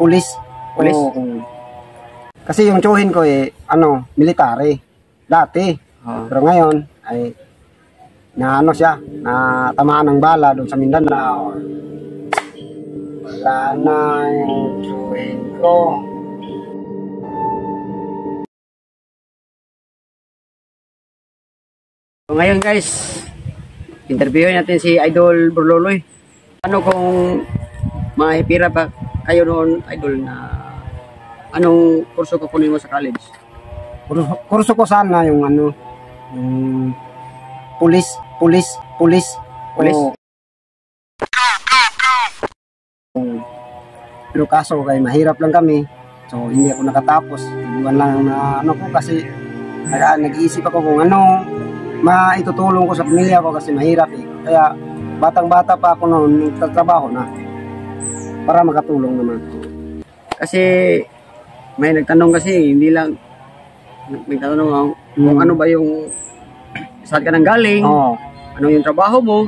pulis. Pulis? Kasi yung tsuhin ko military. Dati. Pero ngayon ay siya, natamaan ng bala doon sa Mindanao. Wala na yung tsuhin ko. So ngayon guys, interviewin natin si Idol Burloloy. Ano kung maipira pa kayo noon, Idol, na anong kurso kukunin mo sa college? Kurso ko sana yung yung pulis. Pulis? Pero kaso kay mahirap lang kami. So hindi ako nakatapos. Iwan lang na ko kasi nag-iisip ako kung maitutulong ko sa pamilya ko kasi mahirap eh. Kaya batang-bata pa ako noon, nagtatrabaho na para makatulong naman. Kasi may nagtanong kasi, hindi lang may tanong kung ano ba yung saan ka nang galing, ano yung trabaho mo.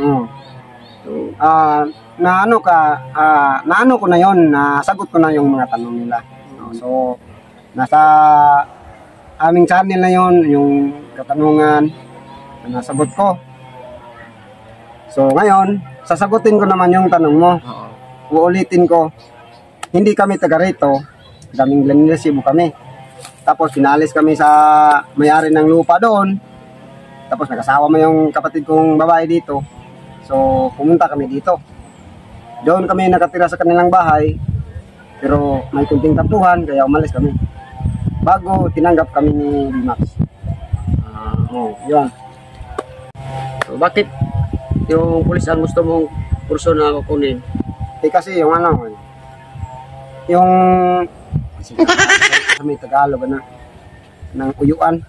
So, naano ko na yon, nasagot ko na yung mga tanong nila. So nasa aming channel na yon yung katanungan na nasagot ko. So ngayon, sasagutin ko naman yung tanong mo. Uulitin ko, hindi kami taga rito, daming Glenn kami. Tapos pinalis kami sa may-ari ng lupa doon. Tapos nakasawa mo yung kapatid kong babae dito. So pumunta kami dito. Doon kami nakatira sa kanilang bahay. Pero may kunting tampuhan kaya umalis kami. Bago tinanggap kami ni Bimax. Yun. So bakit yung pulis ang gusto mong kurso na kukunin? Kasi yung yung may Tagalog ng uyuan.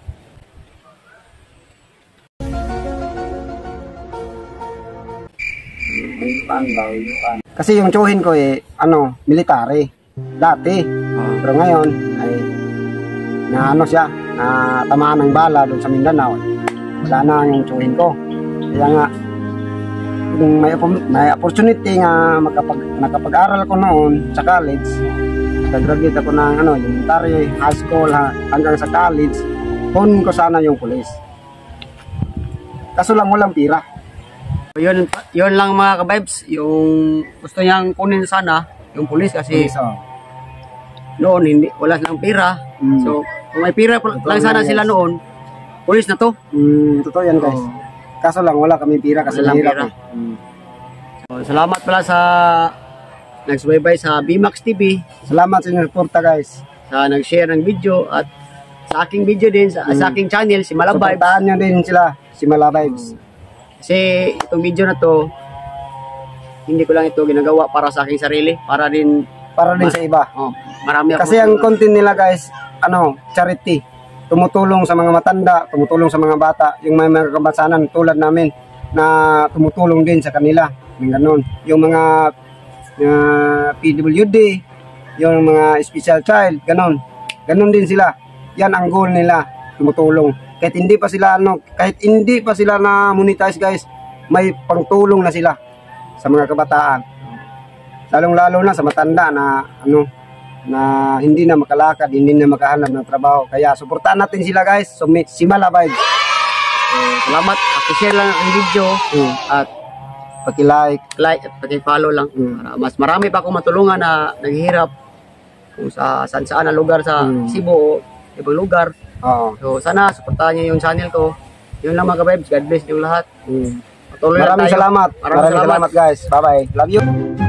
Kasi yung tsuhin ko military. Dati. Pero ngayon ay siya, natamaan ng bala doon sa Mindanao. Wala na yung tsuhin ko. Kaya nga kung may opportunity nga nakapag-aral ko noon sa college, nag-graduate ako ng elementary, high school hanggang sa college, kunin ko sana yung pulis. Kaso lang walang pira. Yun lang mga ka-vibes, yung gusto niyang kunin sana yung pulis kasi noon wala silang pira. So kung may pira lang sana sila noon, pulis na to. Totoo yan guys. Kaso lang wala kami pira kasi mahirap. So, salamat pala sa nagsubaybay sa Bimax TV. Salamat sa inyong suporta guys. Sa nag-share ng video at sa aking video din, sa aking channel, si Mala Vibes. Suportahan nyo din sila, si Mala Vibes. Kasi itong video na to, hindi ko lang ito ginagawa para sa aking sarili, para din sa iba. Marami ako. Kasi ang content nila guys, charity. Tumutulong sa mga matanda, tumutulong sa mga bata, yung may mga kabasanan tulad namin na tumutulong din sa kanila. Yung ganun. Yung mga PWD, yung mga special child, ganun. Ganun din sila. Yan ang goal nila, tumutulong. Kahit hindi pa sila na monetize guys, may pangtulong na sila sa mga kabataan. Lalong-lalo na sa matanda na na hindi na makalakad, hindi na makahanap ng trabaho. Kaya suportahan natin sila guys. So, si Mala Vibes. Salamat. Paki-share lang ang video at paki-like at paki-follow lang. Para mas marami pa akong matulungan na naghihirap kung sa saan na lugar sa Cebu o ibang lugar. So sana suportahan niyo yung channel ko. Yun lang mga ka-vibes. God bless yung lahat. Maraming salamat. Maraming salamat guys. Bye-bye. Love you.